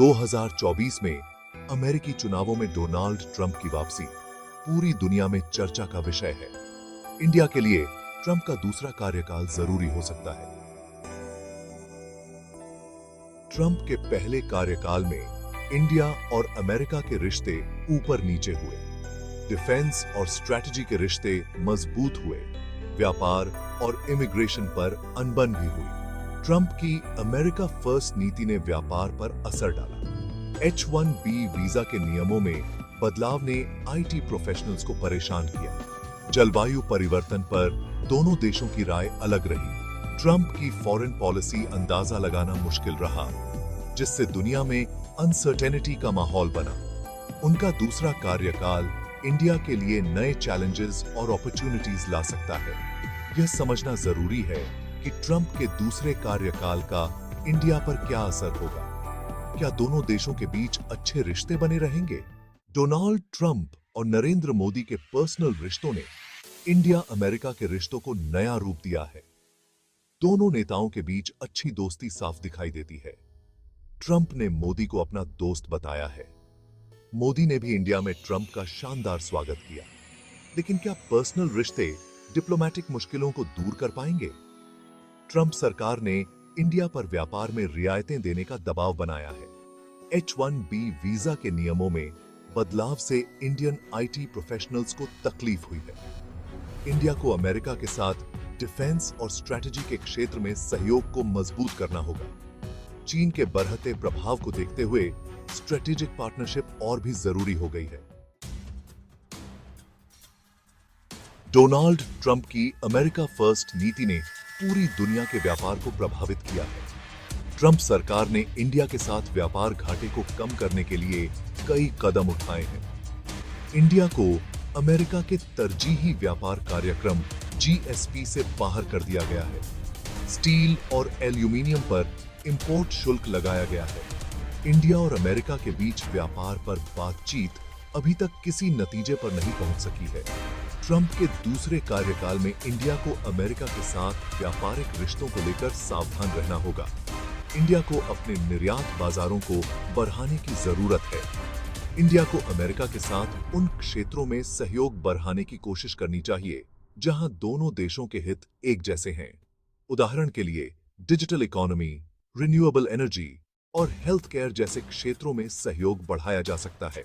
2024 में अमेरिकी चुनावों में डोनाल्ड ट्रंप की वापसी पूरी दुनिया में चर्चा का विषय है। इंडिया के लिए ट्रंप का दूसरा कार्यकाल जरूरी हो सकता है। ट्रंप के पहले कार्यकाल में इंडिया और अमेरिका के रिश्ते ऊपर नीचे हुए, डिफेंस और स्ट्रैटेजी के रिश्ते मजबूत हुए, व्यापार और इमिग्रेशन पर अनबन भी हुई। ट्रंप की अमेरिका फर्स्ट नीति ने व्यापार पर असर डाला। H-1B वीजा के नियमों में बदलाव ने आईटी प्रोफेशनल्स को परेशान किया। जलवायु परिवर्तन पर दोनों देशों की राय अलग रही। ट्रंप की फॉरेन पॉलिसी अंदाजा लगाना मुश्किल रहा, जिससे दुनिया में अनसर्टेनिटी का माहौल बना। उनका दूसरा कार्यकाल इंडिया के लिए नए चैलेंजेस और अपॉर्चुनिटीज ला सकता है। यह समझना जरूरी है कि ट्रंप के दूसरे कार्यकाल का इंडिया पर क्या असर होगा। क्या दोनों देशों के बीच अच्छे रिश्ते बने रहेंगे? डोनाल्ड ट्रंप और नरेंद्र मोदी के पर्सनल रिश्तों ने इंडिया अमेरिका के रिश्तों को नया रूप दिया है। दोनों नेताओं के बीच अच्छी दोस्ती साफ दिखाई देती है। ट्रंप ने मोदी को अपना दोस्त बताया है। मोदी ने भी इंडिया में ट्रंप का शानदार स्वागत किया। लेकिन क्या पर्सनल रिश्ते डिप्लोमैटिक मुश्किलों को दूर कर पाएंगे? ट्रंप सरकार ने इंडिया पर व्यापार में रियायतें देने का दबाव बनाया है। H-1B वीजा के नियमों में बदलाव से इंडियन आईटी प्रोफेशनल्स को तकलीफ हुई है। इंडिया को अमेरिका के साथ डिफेंस और स्ट्रैटेजी के क्षेत्र में सहयोग को मजबूत करना होगा। चीन के बढ़ते प्रभाव को देखते हुए स्ट्रेटेजिक पार्टनरशिप और भी जरूरी हो गई है। डोनाल्ड ट्रंप की अमेरिका फर्स्ट नीति ने पूरी दुनिया के व्यापार को प्रभावित किया है। ट्रंप सरकार ने इंडिया के साथ व्यापार घाटे को कम करने के लिए कई कदम उठाए हैं। इंडिया को अमेरिका के तरजीही व्यापार कार्यक्रम GSP से बाहर कर दिया गया है। स्टील और एल्यूमीनियम पर इंपोर्ट शुल्क लगाया गया है। इंडिया और अमेरिका के बीच व्यापार पर बातचीत अभी तक किसी नतीजे पर नहीं पहुंच सकी है। ट्रंप के दूसरे कार्यकाल में इंडिया को अमेरिका के साथ व्यापारिक रिश्तों को लेकर सावधान रहना होगा। इंडिया को अपने निर्यात बाजारों को बढ़ाने की जरूरत है। इंडिया को अमेरिका के साथ उन क्षेत्रों में सहयोग बढ़ाने की कोशिश करनी चाहिए जहां दोनों देशों के हित एक जैसे हैं। उदाहरण के लिए डिजिटल इकोनॉमी, रिन्यूएबल एनर्जी और हेल्थ केयर जैसे क्षेत्रों में सहयोग बढ़ाया जा सकता है।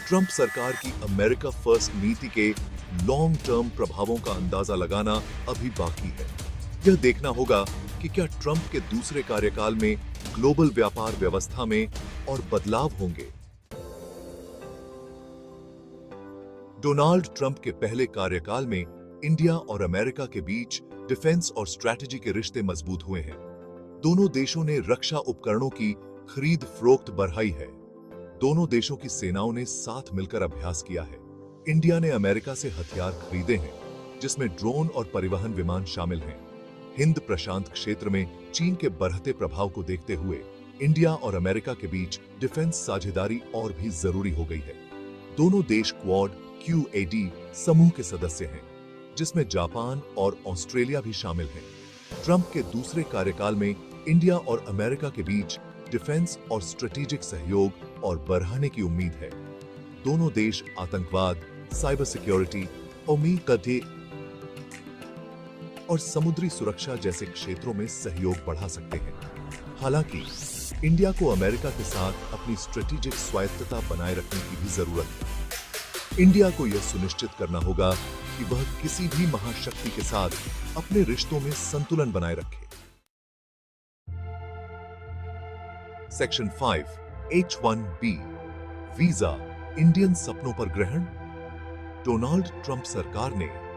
ट्रंप सरकार की अमेरिका फर्स्ट नीति के लॉन्ग टर्म प्रभावों का अंदाजा लगाना अभी बाकी है। यह देखना होगा कि क्या ट्रंप के दूसरे कार्यकाल में ग्लोबल व्यापार व्यवस्था में और बदलाव होंगे। डोनाल्ड ट्रंप के पहले कार्यकाल में इंडिया और अमेरिका के बीच डिफेंस और स्ट्रैटेजी के रिश्ते मजबूत हुए हैं। दोनों देशों ने रक्षा उपकरणों की खरीद फरोख्त बढ़ाई है। दोनों देशों की सेनाओं ने साथ मिलकर अभ्यास किया है। इंडिया ने अमेरिका से हथियार खरीदे हैं, जिसमें ड्रोन और परिवहन विमान शामिल हैं। हिंद प्रशांत क्षेत्र में चीन के बढ़ते प्रभाव को देखते हुए इंडिया और अमेरिका के बीच डिफेंस साझेदारी और भी जरूरी हो गई है। दोनों देश क्वाड QAD समूह के सदस्य हैं, जिसमें जापान और ऑस्ट्रेलिया भी शामिल हैं। ट्रंप के दूसरे कार्यकाल में इंडिया और अमेरिका के बीच डिफेंस और स्ट्रेटेजिक सहयोग और बढ़ाने की उम्मीद है। दोनों देश आतंकवाद, साइबर सिक्योरिटी, कौमी और समुद्री सुरक्षा जैसे क्षेत्रों में सहयोग बढ़ा सकते हैं। हालांकि इंडिया को अमेरिका के साथ अपनी स्ट्रेटेजिक स्वायत्तता बनाए रखने की भी जरूरत है। इंडिया को यह सुनिश्चित करना होगा कि वह किसी भी महाशक्ति के साथ अपने रिश्तों में संतुलन बनाए रखे। सेक्शन 5 H-1B वीजा इंडियन सपनों पर ग्रहण। डोनाल्ड ट्रंप सरकार ने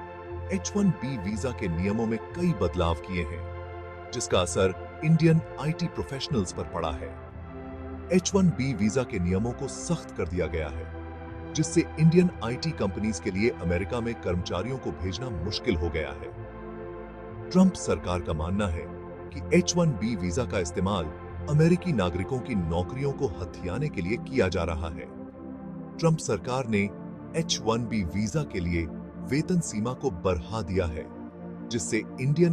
H-1B वीजा के नियमों में कई बदलाव किए हैं, जिसका असर इंडियन आईटी प्रोफेशनल्स पर पड़ा है। H-1B वीजा के नियमों को सख्त कर दिया गया है, जिससे इंडियन आईटी कंपनीज के लिए अमेरिका में कर्मचारियों को भेजना मुश्किल हो गया है। ट्रंप सरकार का मानना है कि H-1B वीजा का इस्तेमाल अमेरिकी नागरिकों की नौकरियों को हथियाने के लिए किया जा रहा है। ट्रंप सरकार ने H-1B वीजा के लिए वेतन सीमा को बढ़ा दिया है, जिससे इंडियन